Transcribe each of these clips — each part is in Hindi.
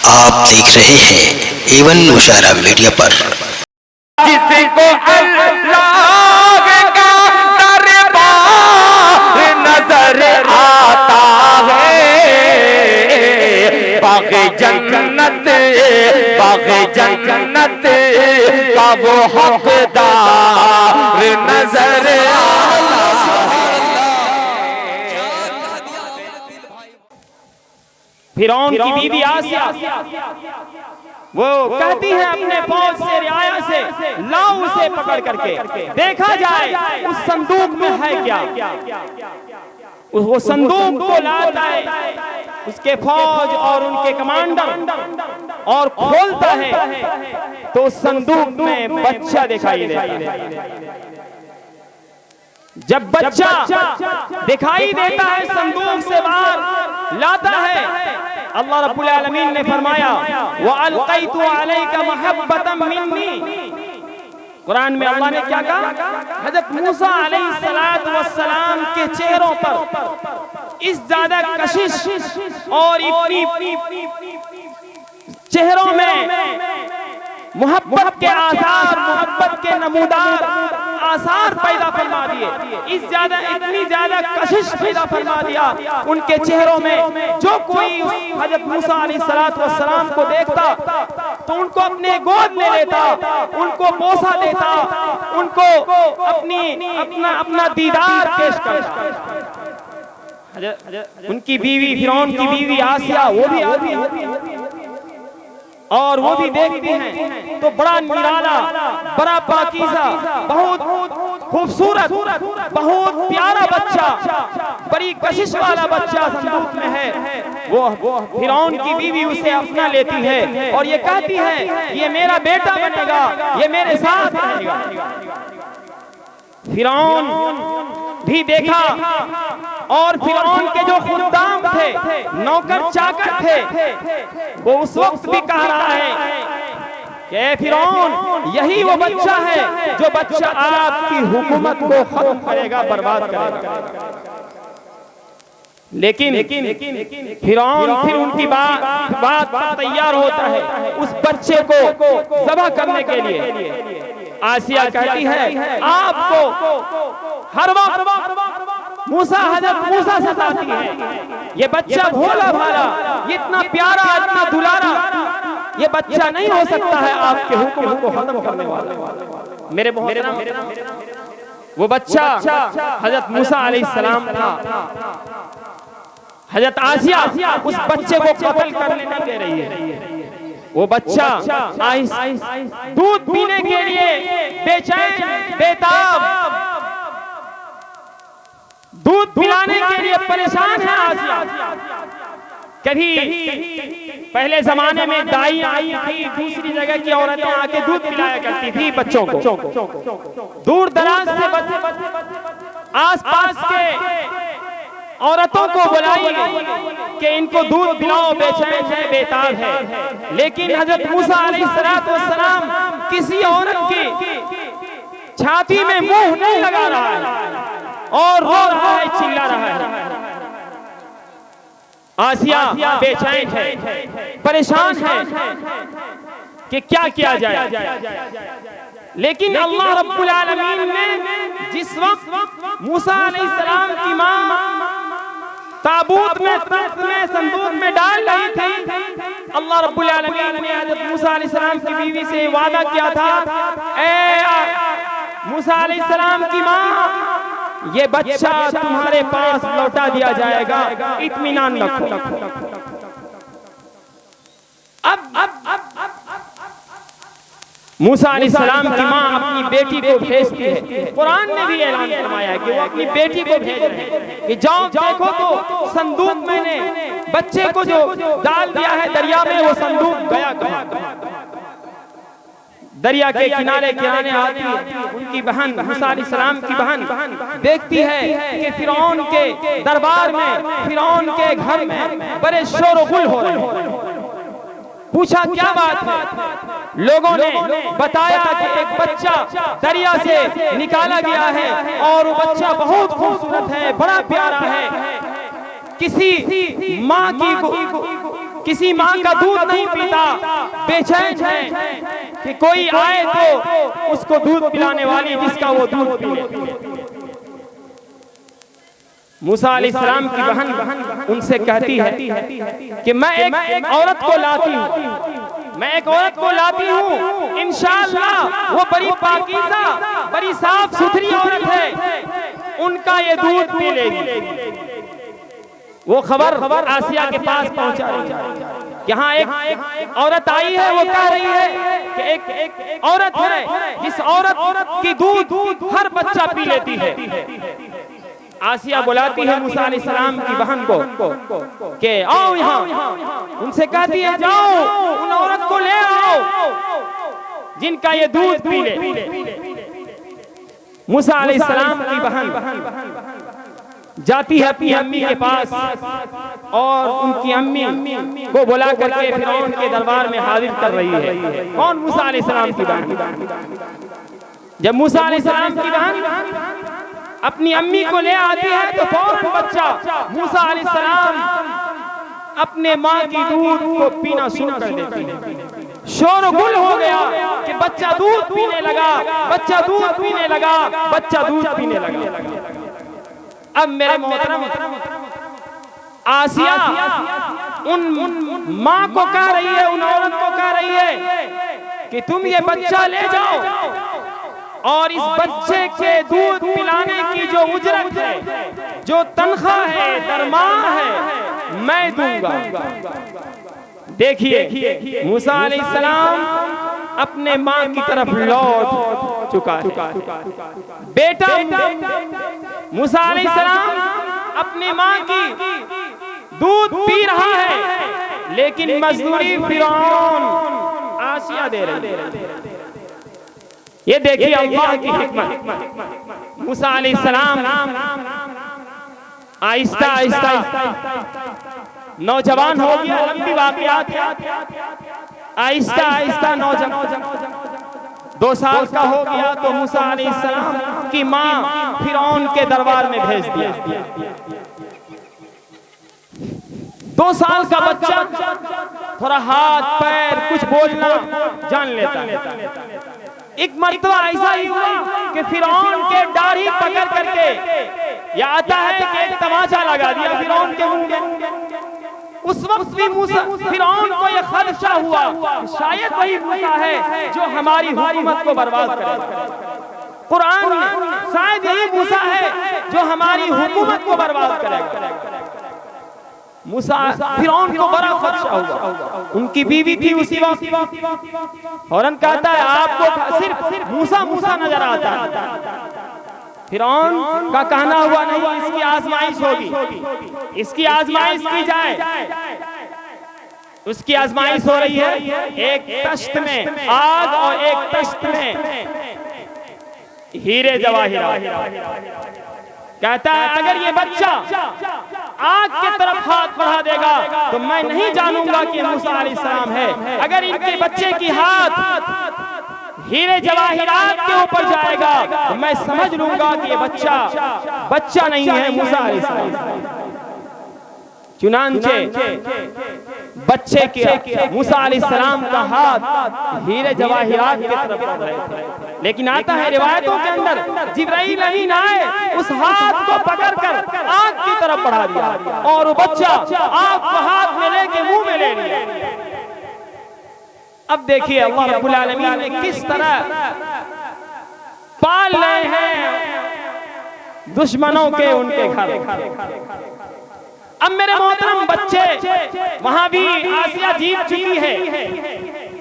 आप देख रहे हैं एवन मुशारा मीडिया पर। जिसको अल्लाह का दरबार नजर आता है, बाग़े जन्नत का वो हकदार नजर आता है। फिरौन की बीवी आसिया वो कहती है अपने फौज से रियाया से, लाओ उसे पकड़ करके देखा जाए उस संदूक में है क्या। वो संदूक को लाता है उसके फौज और उनके कमांडर और खोलता है तो उस संदूक में बच्चा दिखाई देता है। जब बच्चा दिखाई देता है संदूक से बाहर लाता है, अल्लाह रब्बुल आलमीन ने फरमाया व अलक़ैतु अलैका महब्बतम मिन्नी। कुरान में अल्लाह ने क्या कहा? हज़रत मूसा अलैहिस्सलातु वस्सलाम के चेहरों पर इस ज्यादा कशिश और इतनी चेहरों में मोहब्बत के आसार, मोहब्बत के नमूदार आसार पैदा फरमा दिए, इतनी ज्यादा कशिश पैदा फरमा दिया उनके चेहरों में। जो कोई हज़रत मूसा अलैहिस्सलातु वस्सलाम को देखता तो उनको अपने गोद में लेता, उनको बोसा देता, उनको अपना दीदार पेश करता। उनकी बीवी फिरौन की बीवी आसिया वो भी आती है और वो भी देखती हैं तो बड़ा निराला, बड़ा पाकीज़ा, बहुत खूबसूरत, बहुत प्यारा बच्चा, बड़ी कशिश वाला बच्चा संदूक में है। वो फिरौन की बीवी उसे अपना लेती है और ये कहती है ये मेरा बेटा बनेगा, ये मेरे साथ रहेगा। फिरौन भी देखा और फिरौन के जो खुद्दाम थे, नौकर चाकर थे, वो उस वक्त भी कह रहा है कि फिरौन यही वो बच्चा है जो बच्चा आपकी हुकूमत को खत्म करेगा, बर्बाद करेगा। लेकिन फिरौन फिर उनकी बात पर तैयार होता है उस बच्चे को ज़बह करने के लिए। आसिया कहती है आपको हर वक्त हज़रत मूसा सताती है, ये बच्चा भोला भाला, इतना प्यारा, इतना दुलारा, ये बच्चा नहीं हो सकता है आपके हुक्म को खत्म करने वाला। मेरे मोहतरम, वो बच्चा हज़रत मूसा अलैहिस्सलाम था। हज़रत आसिया उस बच्चे को कत्ल करने नहीं दे रही है। वो बच्चा दूध पीने के लिए बेचैन, बेताब, दूध पिलाने के लिए परेशान है आसिया। कभी पहले जमाने में दाई आई थी, दूसरी जगह की औरतें आके दूध पिलाया करती थी बच्चों को। दूर दराज से आसपास के औरतों को बुलाई कि इनको दूध पिलाओ, बेचैन है, बेताब है। लेकिन हज़रत मूसा अलैहिस्सलातु वस्सलाम किसी औरत की छाती में मुंह नहीं लगा रहा है और रो रहा है, चिल्ला रहा है। आसिया बेचैन है, परेशान है कि क्या किया जाए। लेकिन अल्लाह रब्बुल आलमीन ने जिस वक्त मूसा अलैहिस्सलाम की मां ताबूत में, तख्त में, संदूक में डाल रही थी, अल्लाह रब्बुल आलमीन ने हज़रत मूसा अलैहिस्सलाम की बीवी से वादा किया था, ए मूसा अलैहिस्सलाम की मां, ये बच्चा तुम्हारे पास लौटा दिया जाएगा, इत्मीनान रखो। अब मूसा अलैहिस्सलाम की मां अपनी बेटी को भेजती है। कुरान ने भी ऐलान फरमाया है कि वो अपनी बेटी को भेज रहे हैं कि जाओ देखो तो संदूक मैंने बच्चे को जो डाल दिया है दरिया में, वो संदूक गया कहां। दरिया के किनारे आती है उनकी बहन, मूसा अलैहिस्सलाम की बहन देखती है कि फिरौन के दरबार में, फिरौन के घर में बड़े शोर-गुल हो रहे हैं। पूछा क्या बात है? लोगों ने बताया कि एक बच्चा दरिया से निकाला गया है और वो बच्चा बहुत खूबसूरत है, बड़ा प्यारा है। किसी माँ की किसी माँ का दूध नहीं पीता, बेचैन है कि कोई आए तो उसको दूध पिलाने वाली जिसका वो दूध पी ले। मूसा अलैहिस्सलाम की बहन उनसे कहती है कि मैं एक औरत को लाती हूँ, मैं एक औरत को लाती हूँ, इंशाअल्लाह वो बड़ी पाकीज़ा, बड़ी साफ सुथरी औरत है, उनका ये दूध पी लेगी। वो खबर आसिया के पास पहुंचा रही है। यहाँ एक औरत आई है, वो कह रही है कि एक औरत है जिस औरत की दूध हर बच्चा पी लेती है। आसिया बुलाती है मूसा अलैहिस्सलाम की बहन को कि आओ यहाँ, उनसे कहती है जाओ उन औरत को ले आओ जिनका ये दूध पी ले। मूसा अलैहिस्सलाम की बहन जाती है अपनी अम्मी के पास और उनकी अम्मी को बुला करके फिरौन के दरबार में हाजिर कर रही है। कौन? मूसा अलैहिस्सलाम की बहन। जब मूसा अलैहिस्सलाम की बहन अपनी अम्मी को ले आती है तो फौरन बच्चा मूसा अलैहिस्सलाम अपने माँ की दूध को पीना शुरू कर देती है। शोरगुल हो गया कि बच्चा दूध पीने लगा, बच्चा दूध पीने लगा, बच्चा दूध पीने लगा। अब मेरे मोहतरम आसिया उन माँ को कह रही है, उन औरत को कह रही है कि तुम ये बच्चा ले जाओ और इस बच्चे के दूध पिलाने की जो उजरत है, जो तनख्वाह है, दरमाह है, मैं दूंगा। देखिए मूसा अलैहिस्सलाम अपने माँ की तरफ लौट चुका है। बेटा मूसा अलैहिस्सलाम अपनी माँ की दूध पी रहा है, लेकिन मजदूरी फिरौन आसिया दे रही है। ये देखिए अल्लाह की हिकमत। मूसा अलैहिस्सलाम आहिस्ता आहिस्ता नौजवान हो गया, लंबी वाक़यात है। आहिस्ता आहिस्ता नौजवान 2 साल का हो गया तो मूसा अलैहिस्सलाम की माँ फिरौन के दरबार में भेज दिया। 2 साल का बच्चा थोड़ा हाथ पैर कुछ बोलना जान लेता है। एक मर्तबा ऐसा ही हुआ कि फिरौन के दाढ़ी पकड़ करके या आता है कि एक तमाचा लगा दिया फिरौन के मुंह में। उस वक्त भी मूसा फिरौन को यह खदशा हुआ शायद वही मूसा है जो हमारी हुकूमत को बर्बाद करेगा। कुरान में शायद यही मूसा है जो हमारी हुकूमत को बर्बाद करेगा। मूसा फिरौन को बड़ा खदशा हुआ। उनकी बीवी थी उसी वक्त, फौरन कहता है आपको सिर्फ मूसा मूसा नजर आता है। फिरौन का कहना हुआ नहीं, इसकी आजमाइश होगी, इसकी आजमाइश की जाए। उसकी आजमाइश हो रही है, एक तश्त में आग और एक तश्त में हीरे जवाहिरात। कहता है अगर ये बच्चा आग की तरफ हाथ बढ़ा देगा तो मैं नहीं जानूंगा कि मूसा अलैहिस्सलाम है। अगर इनके बच्चे की हाथ हीरे जवाहिरात के ऊपर जाएगा तो मैं समझ लूंगा कि ये बच्चा नहीं है मूसा अलैहिस्सलाम। चुनांचे बच्चे के मूसा अलैहिस्सलाम का हाथ हीरे जवाहिरात की तरफ बढ़ रहे थे, लेकिन आता है रिवायतों के अंदर जिब्राइल अमीन आए, उस हाथ को पकड़कर आग की तरफ बढ़ा दिया और वो बच्चा आग को हाथ में लेके मुंह में ले लिया। अब देखिए अल्लाह रब्बुल आलमीन ने किस तरह पाल रहे हैं दुश्मनों के उनके घर। अब मेरे मोहतरम बच्चे वहां भी आसिया जीत चुकी है,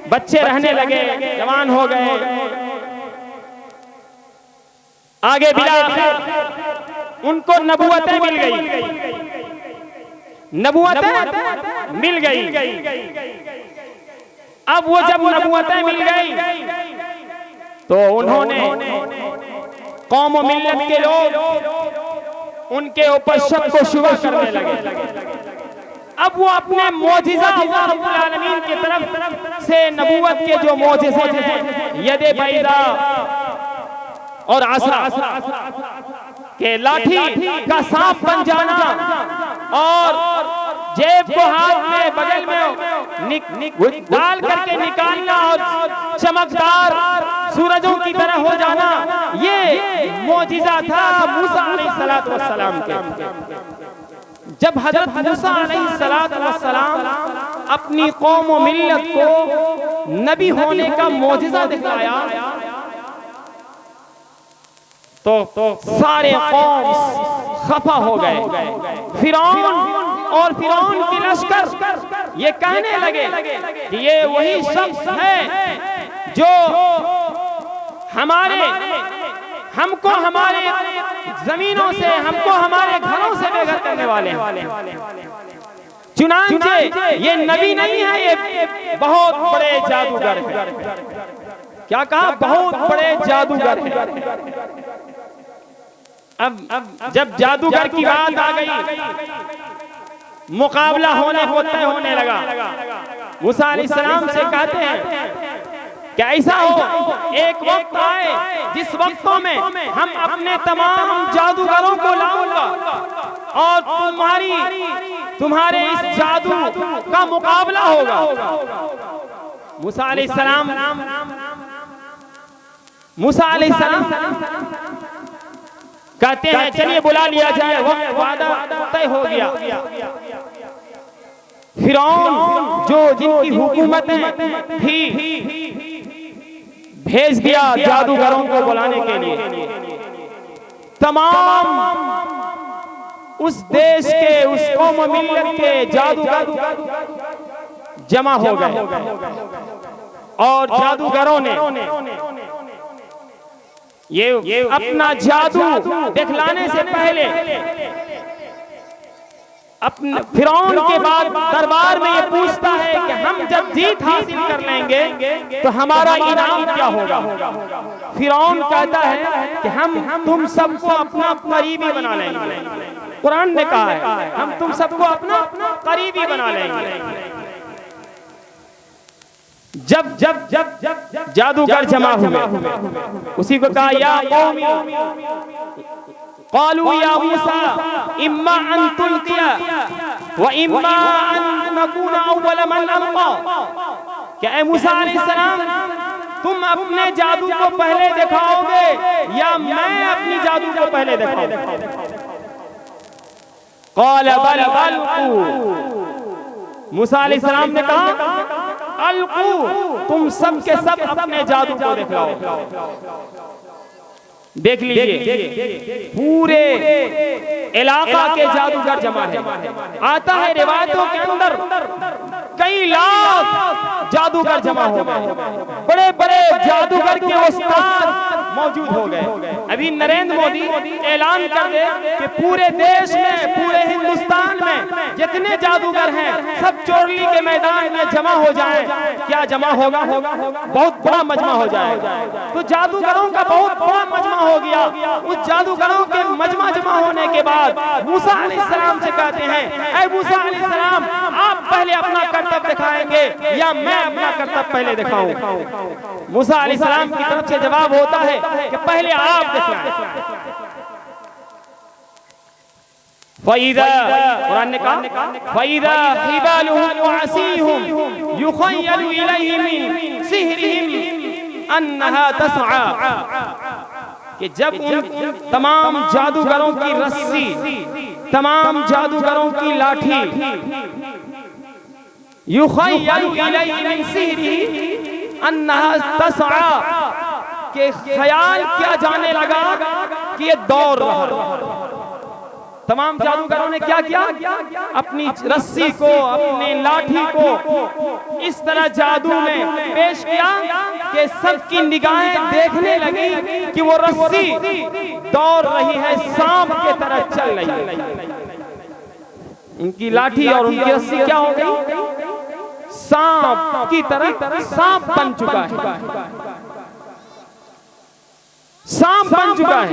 बच्चे रहने लगे, जवान हो गए। आगे बिला उनको नबुवतें मिल गई, नबुवतें मिल गई। अब वो जब नबुवतें मिल गई तो उन्होंने कौम और मिल्लत के लोग उनके ऊपर शक को शुबा करने लगे। अब वो अपने मौजिज़ा अल्लाह रब्बुल आलमीन की तरफ से नबूवत के जो मौजिज़े हैं, यदे बैदा और आसा के लाठी का सांप बन जाना और जेब को हाथ में बगल में डाल करके निकालना और चमकदार सूरजों की तरह हो जाना, ये मौजिज़ा था मूसा अलैहिस्सलातु वस्सलाम के। जब हजरत मूसा अलैहिस्सलातु वस्सलाम अपनी कौम और मिल्लत को नबी होने का मौजिज़ा दिखलाया तो सारे कौम खफा हो गए। फिरौन और फिरौन के लश्कर ये कहने लगे कि ये वही शख्स है जो हमको हमारे जमीनों से, हमको हमारे घरों से बेघर करने वाले हैं। चुनांचे ये नबी नहीं है, ये बहुत बड़े जादूगर है। क्या कहा? बहुत बड़े जादूगर है। अब जब जादूगर की बात आ गई, मुकाबला होने लगा। मूसा अलैहिस्सलाम से कहते हैं कि ऐसा हो, एक वक्त आए जिस वक्तों में हम अपने तमाम जादूगरों को लाऊंगा और तुम्हारे इस जादू का मुकाबला होगा। मूसा अलैहिस्सलाम कहते हैं चलिए बुला लिया जाए, वक्त वादा तय हो गया। फिरौन जो जिनकी हुकूमत थी भेज दिया जादूगरों को बुलाने के लिए। तमाम उस देश के, उस कौम मिल्लत के जादूगर जमा हो गए और जादूगरों ने ये अपना जादू दिखलाने से पहले अपने फिरौन के बाद दरबार में ये पूछता है कि हम जब जीत हासिल कर लेंगे तो हमारा इनाम क्या होगा। फिरौन कहता है कि हम तुम सबको अपना करीबी बना लेंगे। कुरान ने कहा है हम तुम सबको अपना करीबी बना लेंगे। जब जादूगर जमा हुए, उसी को कहा या कौमी क़ालू या मूसा इम्मा अन तुल्किया व इम्मा अन नकूना अव्वल मन अल्क़ा। क्या ऐ मूसा अलैहिस्सलाम तुम अपने जादू को पहले दिखाओगे या मैं अपनी जादू को पहले दिखाऊं? क़ाल बल अल्क़ू। मूसा अलैहिस्सलाम ने कहा अलकू, तुम सब के सब अपने जादू को दिखलाओ। देख लीजिए पूरे इलाका के जादूगर जमा है। आता है रिवायतों के अंदर कई लाख जादूगर जमा हो गए, बड़े बड़े जादूगर के उस्ताद मौजूद हो गए। अभी नरेंद्र मोदी ऐलान कर दे कि पूरे देश में, पूरे हिंदुस्तान में जितने जादूगर हैं सब चोरली के मैदान में जमा हो जाएं। क्या जमा होगा? बहुत बड़ा मजमा हो जाएगा। तो जादूगरों का बहुत बड़ा मजमा हो गया। उस जादूगरों के मजमा जमा होने के बाद मूसा अलैहिस्सलाम से कहते हैं ऐ मूसा अलैहिस्सलाम आप पहले अपना कर्तव्य दिखाएंगे या मैं अपना कर्तव्य पहले दिखाऊं? मूसा अलैहिस्सलाम की तरफ से जवाब होता है कि पहले आप दिखाएं। फ़इज़ा, कुरान ने कहा फ़इज़ा हिबालुहुम व असीहुम युख़य्यलु इलैहि मिन सिहरिहिम अन्नहा तस्आ। कि जब उन तमाम जादूगरों की रस्सी, तमाम जादूगरों की लाठी युख़य्यलु इलैहि मिन सिहरिही अन्नहा तस्आ, के ख्याल किया जाने लगा कि ये दौड़ रहा। तमाम जादूगरों ने क्या किया? अपनी रस्सी को, अपनी लाठी को इस तरह जादू में पेश किया कि सबकी निगाहें देखने लगी कि वो रस्सी दौड़ रही है, सांप के तरह चल रही है। उनकी लाठी और उनकी रस्सी क्या हो गई? सांप की तरह सांप बन चुका है, सांप बन चुका है।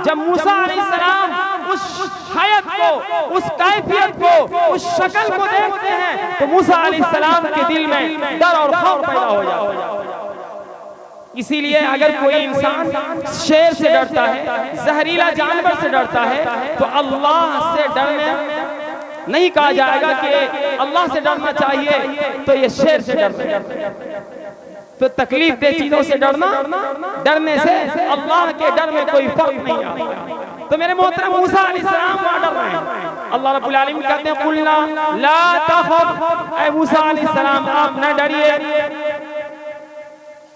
जब मूसा अलैहिस्सलाम उस हयत को, उस कैफियत को, उस शक्ल को देखते हैं तो मूसा अलैहिस्सलाम के दिल में डर और खौफ पैदा हो जाता है। इसीलिए अगर कोई इंसान शेर से डरता है, जहरीला जानवर से डरता है, तो अल्लाह से डरने नहीं कहा जाएगा कि अल्लाह से डरना चाहिए, तो ये शेर से डरना। तो तकलीफ दे चीजों से डरने से अल्लाह के डर में कोई फर्क नहीं आता। तो मेरे मोहतरम मूसा अलैहिस्सलाम वहां डर रहे हैं। अल्लाह रब्बुल आलमीन कहते हैं कुलना ला तखफ, ऐ मूसा अलैहिस्सलाम आप न डरिए,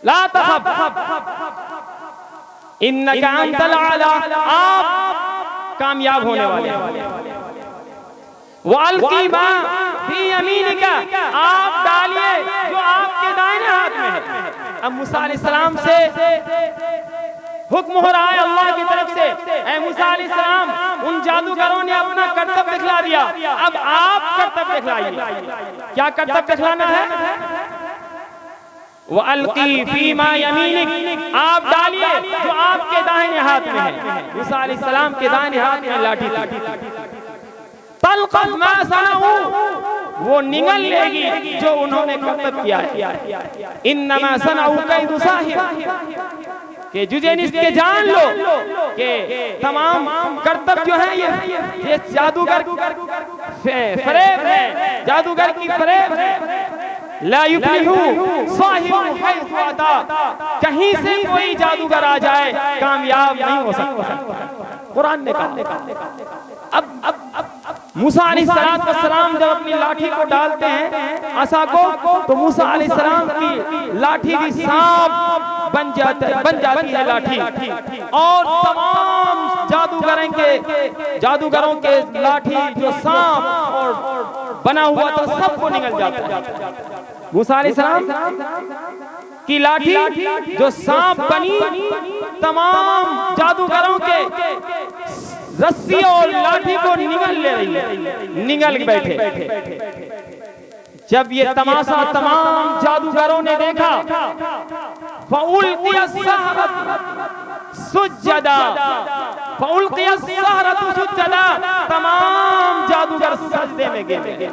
ला तखफ इन्नका अंतल आला, आप कामयाब होने वाले हैं। वाल्की मा फी यमीनिका, आप डालिए जो आपके दाहिने हाथ में है। अब मूसा अलैहिस्सलाम से हुक्म हो रहा है अल्लाह की तरफ से, ऐ मूसा अलैहिस्सलाम, उन जादूगरों ने अपना कर्तव्य दिखला दिया, अब आप कर्तव्य दिखलाइए। क्या कर्तव्य दिखलाना है? वअल्की फीमा यमीनिक, आप डालिए जो आपके दाहिने हाथ में है। मूसा अलैहिस्सलाम के दाहिने हाथ में लाठी थी। तलक़फ़ मा सनऊ, वो निगल लेगी जो उन्होंने कर्तव्य किया है। इन्नमा सनऊ कैदु साहिर, कि जुज़ेनिस के जान लो कि तमाम कर्तव्य जो है ये जादूगर फरेब है, जादूगर की फरेब है। ला युफ्लिहु साहिरु हैथु अता, कहीं से कोई जादूगर आ जाए कामयाब नहीं हो सकता, कुरान ने कहा। अब मूसा अलैहिस्सलाम जब अपनी लाठी को डालते हैं असा को, तो मूसा अलैहिस्सलाम की लाठी भी सांप बन जाती है लाठी, और तमाम जादूगरों के लाठी जो सांप और बना हुआ था सबको निगल जाता है। मूसा अलैहिस्सलाम की लाठी जो सांप बनी, तमाम जादूगरों के रस्सी और लाठी को निगल ले रही है, निगल बैठे। जब ये तमाशा तमाम जादूगरों ने देखा, फउल्क़िया सहरतु सुज्जदा, फउल्क़िया सहरतु सुज्जदा, तमाम जादूगर सजदे में गिर गए।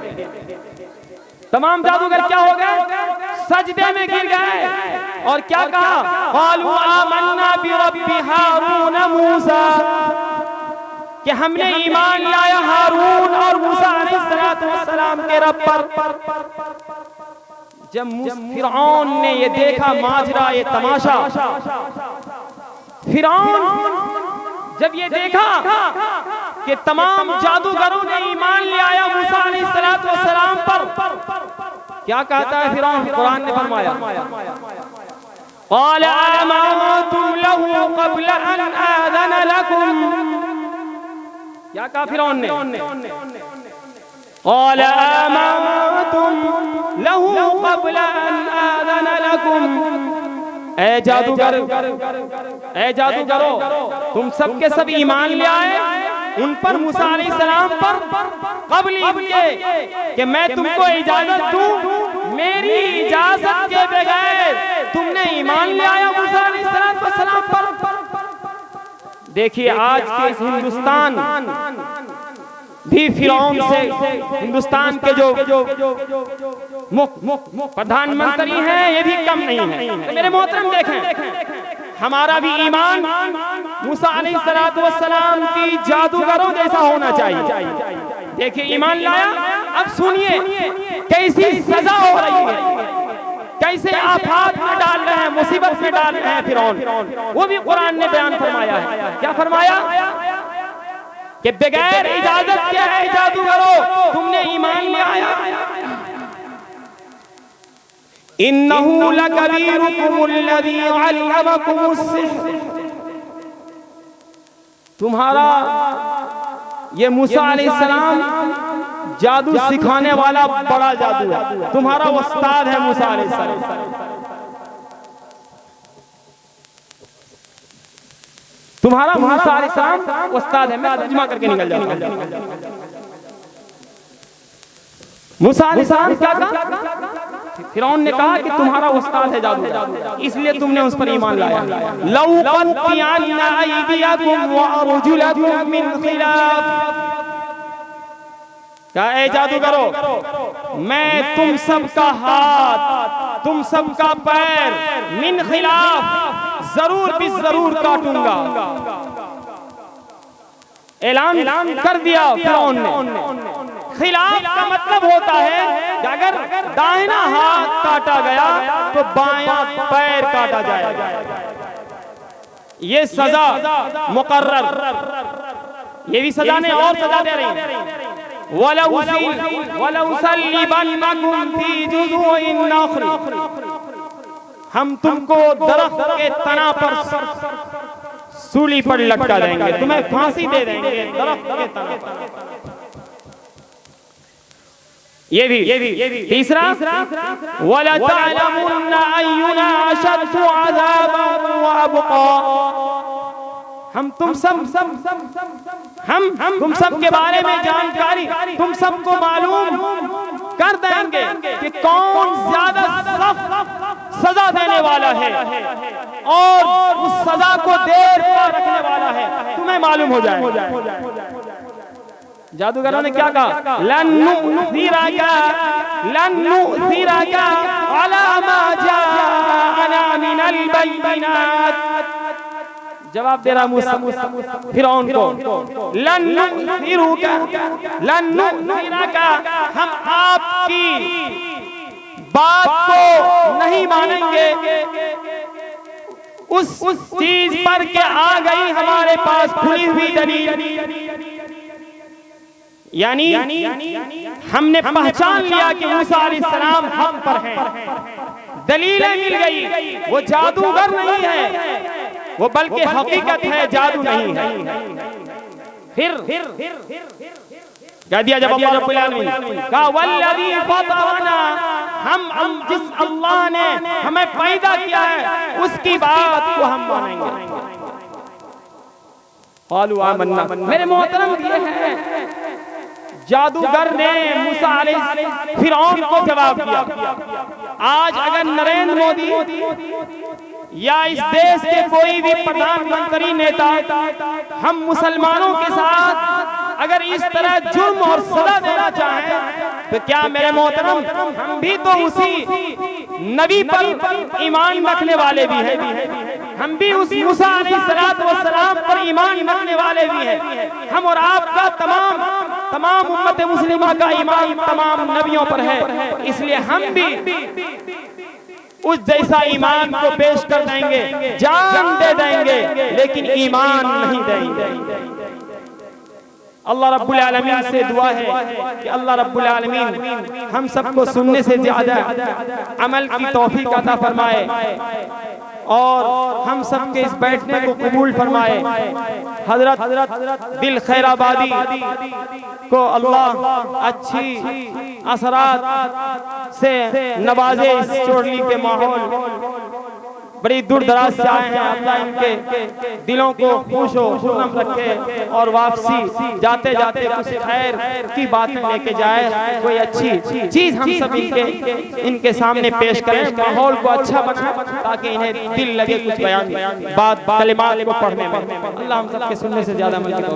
तमाम जादूगर क्या हो गए? सजदे में गिर गए। और क्या कहा? क़ालू आमन्ना बिरब्बि हारून मूसा, कि हमने ईमान लाया हारून और मूसा अलैहिस्सलाम के रब पर। जब फिरौन ने ये देखा माजरा, ये तमाशा, फिरौन जब ये देखा कि तमाम जादूगरों ने ईमान ले आया मूसा अलैहिस्सलाम पर, क्या कहता है फिरौन? कुरान ने फरमाया क़ाल आमनतुम लहु क़ब्ल अन आज़न लकुम, क्या कहा फिरौन ने? क़ाल आमनतुम लहु क़ब्ल अन आज़न लकुम, ऐ जादूगरो, तुम सबके सब ईमान ले आए उन पर, मूसा अलैहिस्सलाम पर, क़ब्ल इनके कि मैं तुमको इजाजत दूं, मेरी इजाजत के बगैर तुमने ईमान ले आया मूसा अलैहिस्सलाम पर। देखिए आज के इस हिंदुस्तान भी फिरौन से, हिंदुस्तान के जो प्रधानमंत्री हैं ये भी कम नहीं है। तो मेरे मोहतरम देखें, हमारा भी ईमान मूसा अलैहिस्सलाम की जादूगरों जैसा होना चाहिए। देखिए ईमान लाया, अब सुनिए कैसी सजा हो रही है, कैसे आफात में डाल रहे हैं, मुसीबत में डाल रहे हैं फिरौन। वो भी कुरान ने बयान फरमाया है। क्या फरमाया? कि बगैर इजाजत के है जादूगरो तुमने ईमान ले आया। इन्नहु लकबीरुकुमुल्लज़ी अल्लमकुमुस्सिह्र, तुम्हारा ये मूसा अलैहिस्सलाम जादू सिखाने वाला बड़ा जादू है, तुम्हारा उस्ताद है मूसा अलैहिस्सलाम, तुम्हारा मूसा अलैहिस्सलाम उस्ताद है। मैं तर्जुमा करके निकल जाऊंगा। मूसा अलैहिस्सलाम क्या कहा? फिरौन ने कहा कि तुम्हारा उस्ताद है जादू, इसलिए तुमने उस पर ईमान लाया। लौ क़त्तिअन्ना अयदियकुम व अर्जुलकुम मिन खिलाफ, क्या ऐ जादूगरो, मैं तुम सबका हाथ तुम सबका पैर मिन खिलाफ जरूर भी जरूर काटूंगा। ऐलान कर दिया फिरौन ने। खिलाफ का मतलब होता है कि अगर दाहिना हाथ काटा गया तो बायां पैर काटा जाएगा। ये सजा मुकर्रर, ये भी सजा ने और सजा दे रही है। हम तुमको दरख्त के तना पर सूली पर लटका देंगे, तुम्हें फांसी दे देंगे दरख्त के तना पर। ये भी तीसरा, वला तअलमुन्ना अय्युना अशद्दु अज़ाबन व अबक़ा। हम तुम सब के बारे में जानकारी तुम सबको मालूम कर देंगे कि कौन ज्यादा सख्त सजा देने वाला है और उस सजा को देर पर रखने वाला है, तुम्हें मालूम हो जाए। जादूगरों ने क्या कहा? लन नु'थिरका अला मा जाअना मिनल बैयिनात। जवाब दे रहा मूसा फिरौन को, लन नु'थिरका, हम आपकी बात को नहीं मानेंगे उस चीज पर के आ गई हमारे पास खुली हुई दलील। यानी हमने पहचान लिया कि मूसा अलैहिस्सलाम हक पर हैं, दलीलें मिल गई। वो जादूगर नहीं है, वो बल्कि हकीकत है, जादू नहीं है। फिर कह दिया जब अल्लाह रब्बुल आलमीन का वल्लज़ी फतरना, हम जिस अल्लाह ने हमें पैदा किया है उसकी बात को हम मानेंगे। क़ालू आमन्ना। मेरे मोहतरम ये है, जादूगर ने मूसा फिरौन को जवाब दिया। आज अगर नरेंद्र मोदी या इस देश के कोई भी प्रधानमंत्री नेता हम मुसलमानों के साथ अगर इस तरह जुर्म और सजा देना चाहें तो क्या मेरे मोहतरम हम भी तो उसी नबी पर ईमान रखने वाले भी हैं, हम भी उस मूसा अलैहिस्सलाम पर ईमान रखने वाले भी हैं। हम और आपका तमाम उम्मत मुस्लिमा का ईमान तमाम नबियों पर है, इसलिए हम भी उस जैसा ईमान को पेश कर देंगे, जान दे देंगे, लेकिन ईमान नहीं देंगे। अल्लाह रब्बुल आलमीन से दुआ है कि अल्लाह रब्बुल आलमीन हम सबको सुनने से ज्यादा अमल की तौफीक अता फरमाए और हम सब के इस बैठने को कबूल फरमाए। हजरत दिल खैराबादी को अल्लाह अच्छी असरात से नवाजे। इस चोरली के माहौल बड़ी दूर दराज से आए हैं, अल्लाह इनके दिलों को खुश हो खुशनुम रखे और वापसी जाते जाते कुछ खैर की बातें लेके जाए, कोई अच्छी चीज हम सब इनके सामने पेश करें, माहौल को अच्छा बनाए ताकि इन्हें दिल लगे कुछ बयान बात कलिमात को पढ़ने में। अल्लाह हम सबके सुनने से ज्यादा